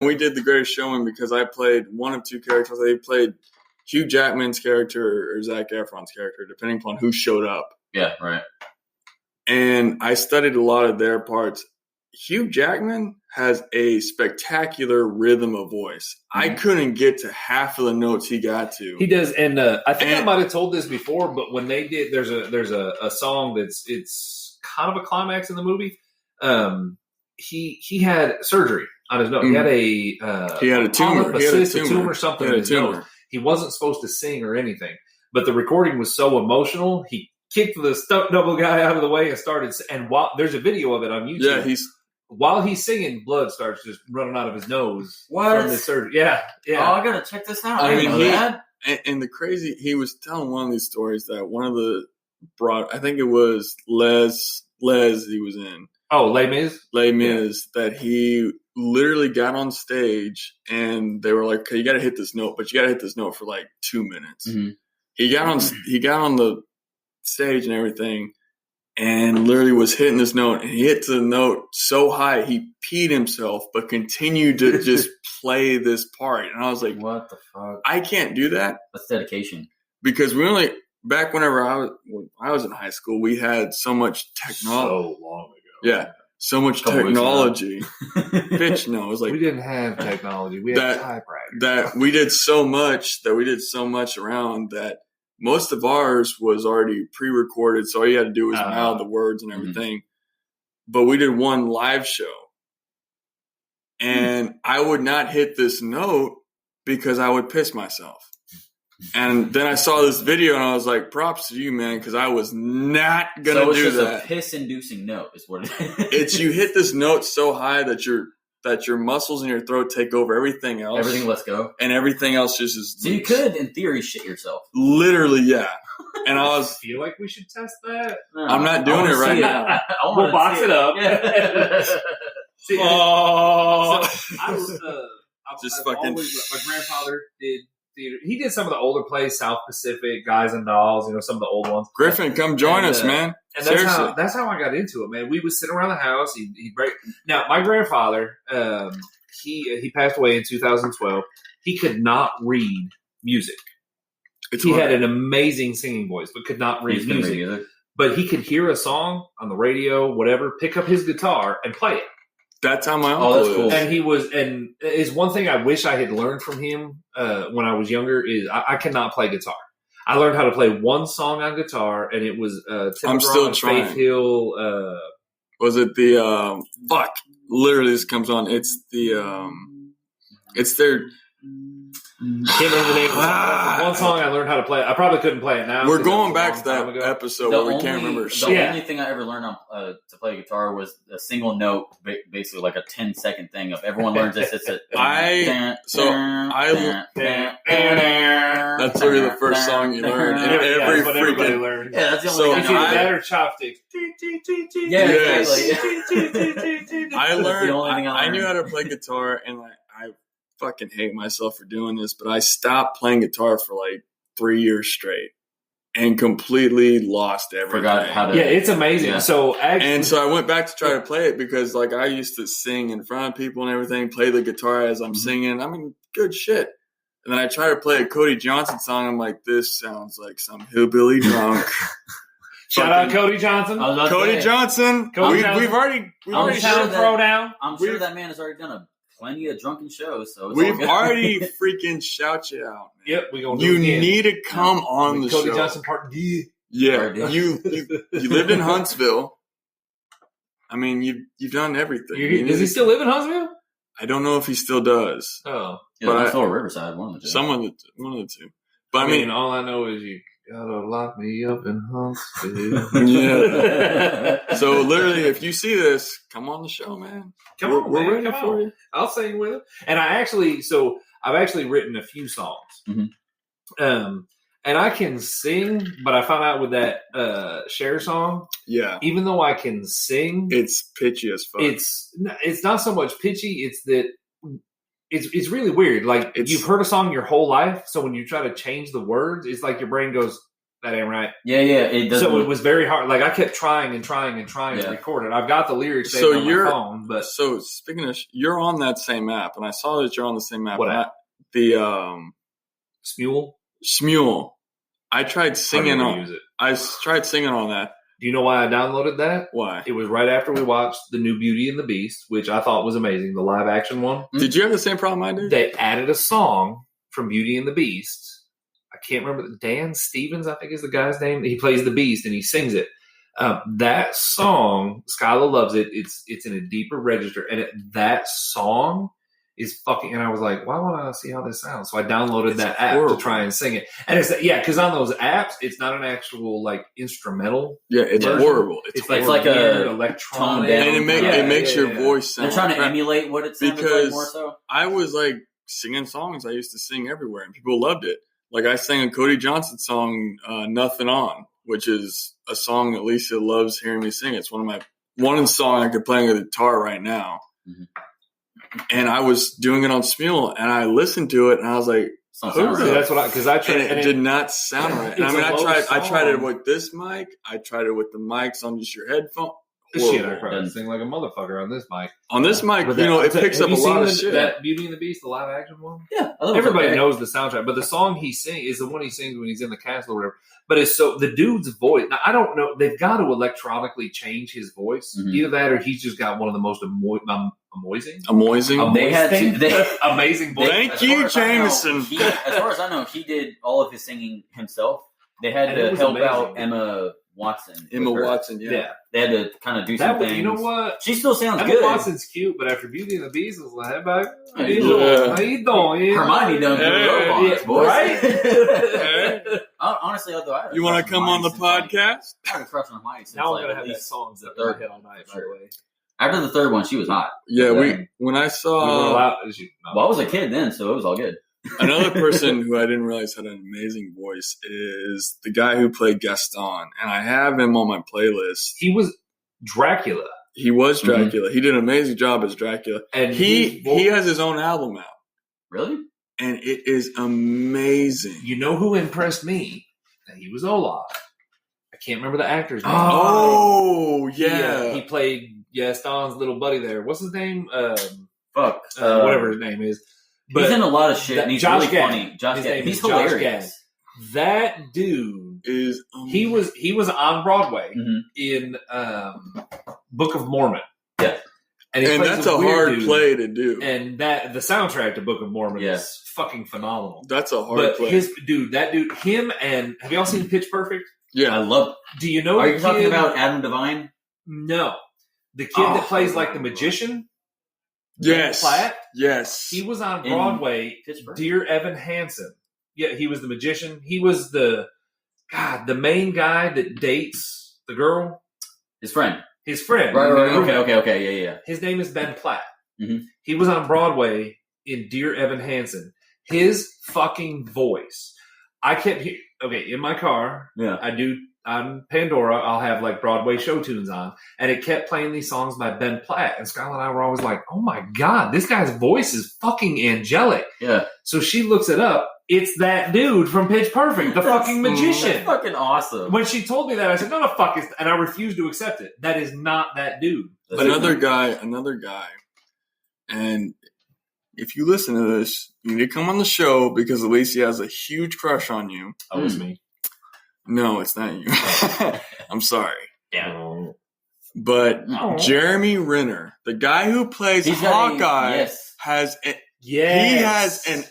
We did The Greatest Showman because I played one of two characters. They played Hugh Jackman's character or Zac Efron's character, depending upon who showed up. Yeah, right. And I studied a lot of their parts. Hugh Jackman has a spectacular rhythm of voice. Mm-hmm. I couldn't get to half of the notes he got to. He does, and I think I might have told this before, but when they did, there's a song it's kind of a climax in the movie. He had surgery on his nose. Mm-hmm. He had a tumor. A tumor, something in his nose. He wasn't supposed to sing or anything, but the recording was so emotional. He kicked the stunt double guy out of the way and started. And while there's a video of it on YouTube, yeah, while he's singing, blood starts just running out of his nose. What? From the surgery. Yeah. Oh, I gotta check this out. I mean, and the crazy, he was telling one of these stories that one of the I think it was Les he was in. Oh, Les Mis? Les Mis, that he literally got on stage and they were like, okay, you got to hit this note, but you got to hit this note for like 2 minutes. Mm-hmm. He got on the stage and everything and literally was hitting this note, and he hit the note so high he peed himself, but continued to just play this part. And I was like, what the fuck? I can't do that. That's dedication. Because back whenever I was in high school, we had so much technology. So long ago. Yeah. So much technology. Bitch, no. It was like we didn't have technology. We had typewriters. That we did so much around that most of ours was already pre-recorded. So all you had to do was mouth the words and everything. Mm-hmm. But we did one live show. And I would not hit this note because I would piss myself. And then I saw this video and I was like, props to you, man, because I was not going to do that. So it's just a piss-inducing note is what it is. It's you hit this note so high that your muscles in your throat take over everything else. Everything lets go. And everything else just is So you could, in theory, shit yourself. Literally, yeah. And I feel like we should test that. No, I'm not doing it right now. We'll box it up. Yeah. My grandfather did theater. He did some of the older plays, South Pacific, Guys and Dolls, some of the old ones. Griffin, come join us, man. And that's how I got into it, man. We would sit around the house. He'd break. Now, my grandfather, he passed away in 2012. He could not read music. He had an amazing singing voice, but could not read music. But he could hear a song on the radio, whatever, pick up his guitar and play it. That's how my uncle is. Cool. And is one thing I wish I had learned from him when I was younger is I cannot play guitar. I learned how to play one song on guitar, and it was Tim McGraw and Faith Hill. Was it the literally this comes on. It's the it's their. I can't remember the name of the song. One song I learned how to play. I probably couldn't play it now. We're going back to that episode where we can't remember. The only thing I ever learned to play guitar was a single note, basically like a 10-second thing of everyone learns this. It's that's literally the first song you learn. Every freaking learned. Yeah, that's the only thing. That or chopsticks. Yeah, exactly. I learned. I knew how to play guitar, and I fucking hate myself for doing this, but I stopped playing guitar for like 3 years straight and completely lost everything. Forgot how to. Yeah, it's amazing. Yeah. So I went back to try to play it because like I used to sing in front of people and everything, play the guitar as I'm singing. I mean, good shit. And then I tried to play a Cody Johnson song. I'm like, this sounds like some hillbilly drunk. Shout out Cody Johnson. Cody Johnson. We've already Throwdown. I'm sure that man has already done plenty of drunken shows, so we've already freaking shout you out, man. Yep, we gonna. You need to come on the Cody show. Johnson Part D. Yeah, you lived in Huntsville. I mean, you've done everything. Does he still live in Huntsville? I don't know if he still does. Oh, yeah, Huntsville or Riverside, one of the two. One of the two. But I mean, all I know is you gotta lock me up in Huntsville. Yeah. So literally, if you see this, come on the show, man. We're ready for you. I'll sing with it. And I've actually written a few songs. Mm-hmm. And I can sing, but I found out with that Cher song. Yeah. Even though I can sing, it's pitchy as fuck. It's not so much pitchy. It's that it's really weird. Like you've heard a song your whole life, so when you try to change the words, it's like your brain goes, That ain't right. Yeah. It doesn't. So it was very hard. Like I kept trying to record it. I've got the lyrics saved on my phone, but so speaking of, you're on that same app, and I saw that you're on the same app. What app? The Smule. I tried singing on. Use it. I tried singing on that. Do you know why I downloaded that? Why? It was right after we watched the new Beauty and the Beast, which I thought was amazing, the live action one. Did you have the same problem I did? They added a song from Beauty and the Beast. I can't remember. Dan Stevens, I think is the guy's name. He plays the Beast and he sings it. That song, Skylar loves it. It's in a deeper register, and that song is fucking. And I was like, why want to see how this sounds? So I downloaded that app to try and sing it. And it's because on those apps, it's not an actual like instrumental. Yeah, it's horrible. It's like a electronic, and it makes your voice sound. They're trying to emulate what it sounds like more so. I was like singing songs I used to sing everywhere, and people loved it. Like I sang a Cody Johnson song, "Nothing On," which is a song that Alicia loves hearing me sing. It's one song I could play on the guitar right now. Mm-hmm. And I was doing it on Smule, and I listened to it, and I was like, that's what because I tried, and it did not sound right. And I mean, I tried it with this mic, I tried it with the mics on just your headphone. Shit, I probably sing like a motherfucker on this mic. On this mic, it picks up a lot of shit. That Beauty and the Beast, the live action one? Yeah. Everybody knows the soundtrack, but the song he sings is the one he sings when he's in the castle or whatever. But it's the dude's voice. Now, I don't know. They've got to electronically change his voice. Mm-hmm. Either that or he's just got one of the most amazing. They had amazing voice. Thank you, Jameson. As far as I know, he did all of his singing himself. They had to help out Emma Watson. Yeah. They had to kind of do some things. You know what? She still sounds Emma good. Watson's cute, but after Beauty and the Beast, I was like, how you doing? Hermione done good robots, boys. Right? Honestly, although I you want to come on the podcast? I had a crush on Hermione since now I'm going to have that song that third hit all night, by the way. After the third one, she was hot. Yeah, when I saw... I was a kid then, so it was all good. Another person who I didn't realize had an amazing voice is the guy who played Gaston, and I have him on my playlist. He was Dracula. He was Dracula. Mm-hmm. He did an amazing job as Dracula. And he has his own album out. Really? And it is amazing. You know who impressed me? That he was Olaf. I can't remember the actor's name. Oh, yeah. He played Gaston's little buddy there. What's his name? Whatever his name is. But he's in a lot of shit, and he's really funny. Josh Gad. He's hilarious. That dude is he was on Broadway in Book of Mormon. Yeah. And that's a hard play to do. And the soundtrack to Book of Mormon is fucking phenomenal. That's a hard play. Him and have y'all seen Pitch Perfect? Yeah. I love. Do you know? Are you talking about Adam Devine? No. The kid that plays like the magician? Yes. Platt? Yes. He was on Broadway. Dear Evan Hansen. Yeah, he was the magician. He was the main guy that dates the girl. His friend. Right. Okay. Yeah. His name is Ben Platt. Mm-hmm. He was on Broadway in Dear Evan Hansen. His fucking voice. I kept hearing, in my car. Yeah. On Pandora, I'll have like Broadway show tunes on, and it kept playing these songs by Ben Platt. And Skylar and I were always like, "Oh my god, this guy's voice is fucking angelic." Yeah. So she looks it up. It's that dude from Pitch Perfect, the fucking magician. That's fucking awesome. When she told me that, I said, "No, fuck it," and I refused to accept it. That is not that dude. Another guy, and if you listen to this, you need to come on the show because Alicia has a huge crush on you. Oh, it's me. No, it's not you. I'm sorry. Yeah. But Jeremy Renner, the guy who plays Hawkeye, has an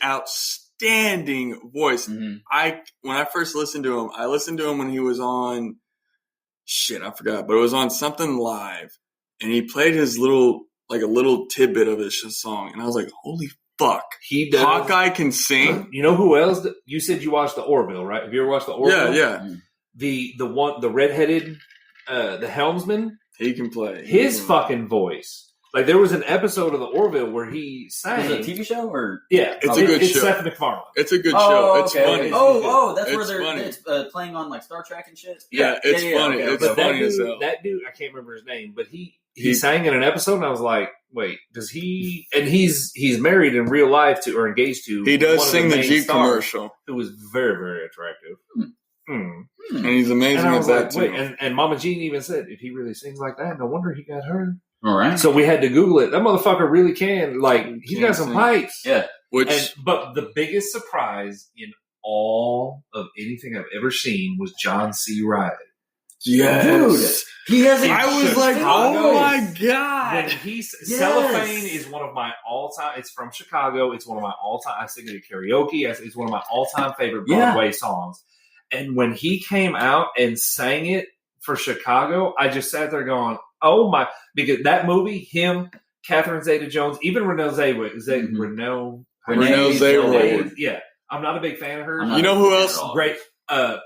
outstanding voice. Mm-hmm. When I first listened to him, I listened to him when he was on I forgot, but it was on something live, and he played his little tidbit of his song, and I was like, holy fuck. He does. Hawkeye can sing. You know who else? You said you watched the Orville, right? Have you ever watched the Orville? Yeah. The redheaded, the helmsman. He can play. His fucking voice. Like there was an episode of the Orville where he sang. Is it a TV show or? Yeah, it's a good show. It's Seth MacFarlane. It's a good show. It's funny. That's where it's playing on like Star Trek and shit. Yeah, it's funny. Okay. It's funny as hell. That dude, I can't remember his name, but he sang in an episode, and I was like, "Wait, does he?" And he's married in real life to or engaged to. He does sing the Jeep commercial. Who was very, very attractive. And he's amazing And I at was that like, too. wait, and Mama Jean even said, if he really sings like that, no wonder he got hurt. All right. So we had to Google it. That motherfucker really can. Like, he's got some sing. pipes. Yeah. But the biggest surprise in all of anything I've ever seen was John C. Reilly. Yes. He has a I was like, Chicago. oh my God. When Cellophane is one of my all-time. It's from Chicago. It's one of my all-time. I sing it at karaoke. It's one of my all-time favorite Broadway songs. And when he came out and sang it for Chicago, I just sat there going, "Oh my!" Because that movie, him, Catherine Zeta-Jones, even Renee Zellweger. Renee Zellweger. Yeah, I'm not a big fan of her. You know who else? Great.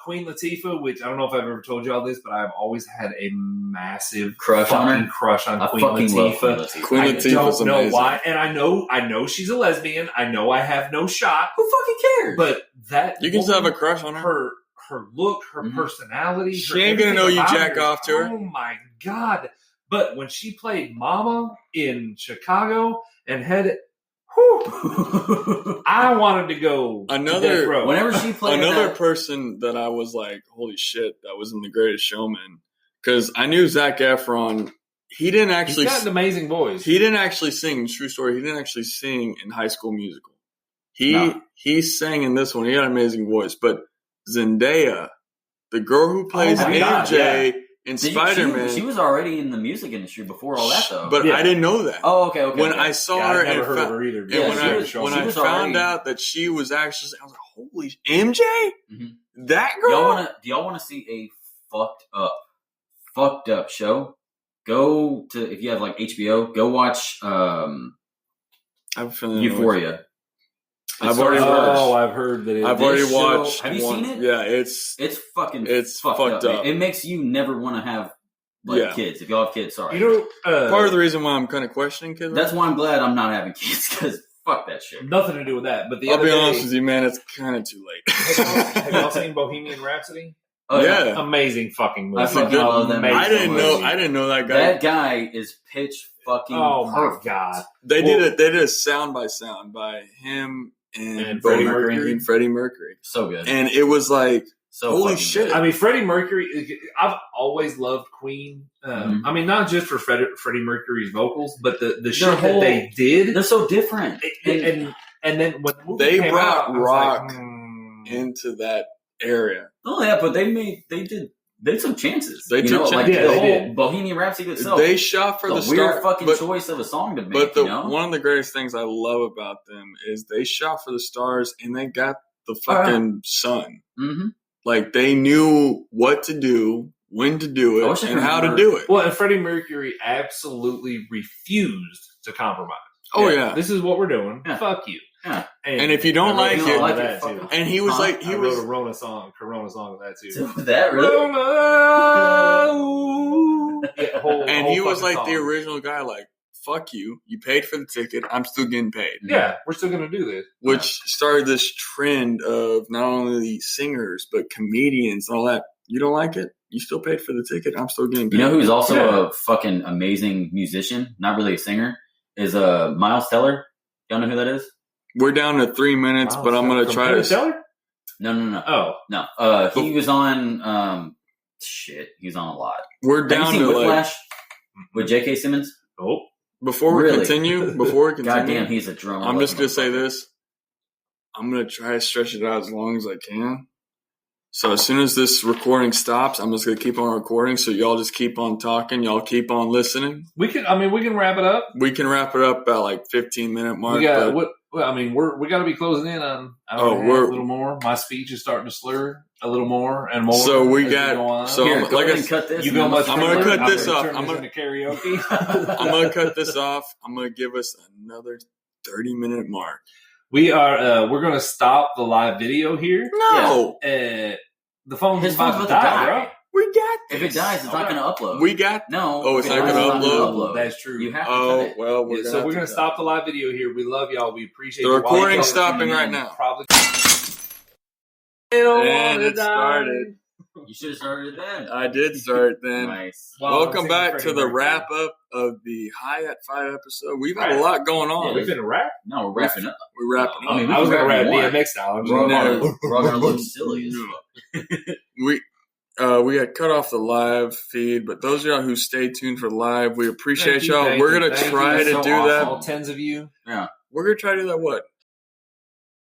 Queen Latifah, which I don't know if I've ever told you all this, but I've always had a massive crush on Queen Latifah. Queen I Latifah's don't know amazing. why, and I know she's a lesbian. I know I have no shot. Who fucking cares? But that You can still have a crush on her. Her look, her personality. She ain't gonna know you jack off to her. Oh my God! But when she played Mama in Chicago and had it. I wanted to go. Whenever she played another that, person that I was like, holy shit, that was in The Greatest Showman. Because I knew Zac Efron. He didn't actually. He's got an amazing voice. He didn't actually sing. True story. He didn't actually sing in High School Musical. He sang in this one. He had an amazing voice. But Zendaya, the girl who plays MJ. In Spider-Man. She was already in the music industry before all that, though. But I didn't know that. Oh, okay. When I saw her I never heard of her either. And when I found out that she was actually, I was like, holy MJ? Mm-hmm. That girl? Do y'all want to see a fucked up show? Go to, if you have like HBO, go watch Euphoria. I've already watched. Oh, I've heard that. I've already watched. Have you seen it? Yeah, it's fucked up. It makes you never want to have kids. If y'all have kids, sorry. You know, part of the reason why I'm kind of questioning kids. That's why I'm glad I'm not having kids because fuck that shit. Nothing to do with that. But I'll be honest with you, man. It's kind of too late. Have y'all seen Bohemian Rhapsody? Oh, yeah, amazing fucking movie. I fucking love them. I didn't know that guy. That guy is pitch fucking. Oh perfect. my God! They did a sound by sound by him. And Freddie Mercury. So good. And it was like, holy shit. Good. I mean, Freddie Mercury, I've always loved Queen. I mean, not just for Freddie Mercury's vocals, but the shit that they did. They're so different. And then when the movie they came brought out, rock into that area. Oh, yeah, but they took chances. They took chances. Like the whole Bohemian Rhapsody itself. They shot for the weird fucking choice of a song to make. But one of the greatest things I love about them is they shot for the stars and they got the fucking sun. Mm-hmm. Like they knew what to do, when to do it, and how to do it. Well, and Freddie Mercury absolutely refused to compromise. Oh yeah, this is what we're doing. Yeah. Fuck you. Yeah. And if you don't like it, and he was like, I wrote a Corona song with that too. So that really? And he was like the original guy, like, fuck you. You paid for the ticket. I'm still getting paid. Yeah, we're still going to do this. Which started this trend of not only singers, but comedians and all that. You don't like it? You still paid for the ticket. I'm still getting paid. You know who's also a fucking amazing musician, not really a singer, is Miles Teller. Y'all know who that is? We're down to 3 minutes, but I'm going to try to... No. Oh. No. He was on... he's on a lot. We're down to Whiplash with J.K. Simmons? Oh. Before we continue... Goddamn, he's a drummer. I'm just going to say this. I'm going to try to stretch it out as long as I can. So as soon as this recording stops, I'm just going to keep on recording. So y'all just keep on talking. Y'all keep on listening. We can wrap it up. We can wrap it up about like 15-minute mark. We got to be closing in on a little more. My speech is starting to slur a little more and more. So we got. So here, go ahead and cut this. I'm going to cut this off. I'm going to karaoke. I'm going to cut this off. I'm going to give us another 30-minute mark. We are. We're going to stop the live video here. No, the phone is about to die, bro. We got this. If it dies, it's not going to upload. We got no. Oh, it's not going to upload. That's true. You have to cut it. Well, we're going to stop the live video here. We love y'all. We appreciate the recording stopping right now. Probably. And it started. You should have started it then. I did start then. Nice. Welcome back to the wrap up of the High at 5 episode. We've had a lot going on. Yeah, we've been wrap? No, we're wrapping up. We're wrapping up. I mean, I was going to rap DMX style. We're all going to look silly as fuck. We got cut off the live feed, but those of y'all who stay tuned for live, we appreciate y'all. We're going to try to do that. All 10s of you. Yeah. We're going to try to do that,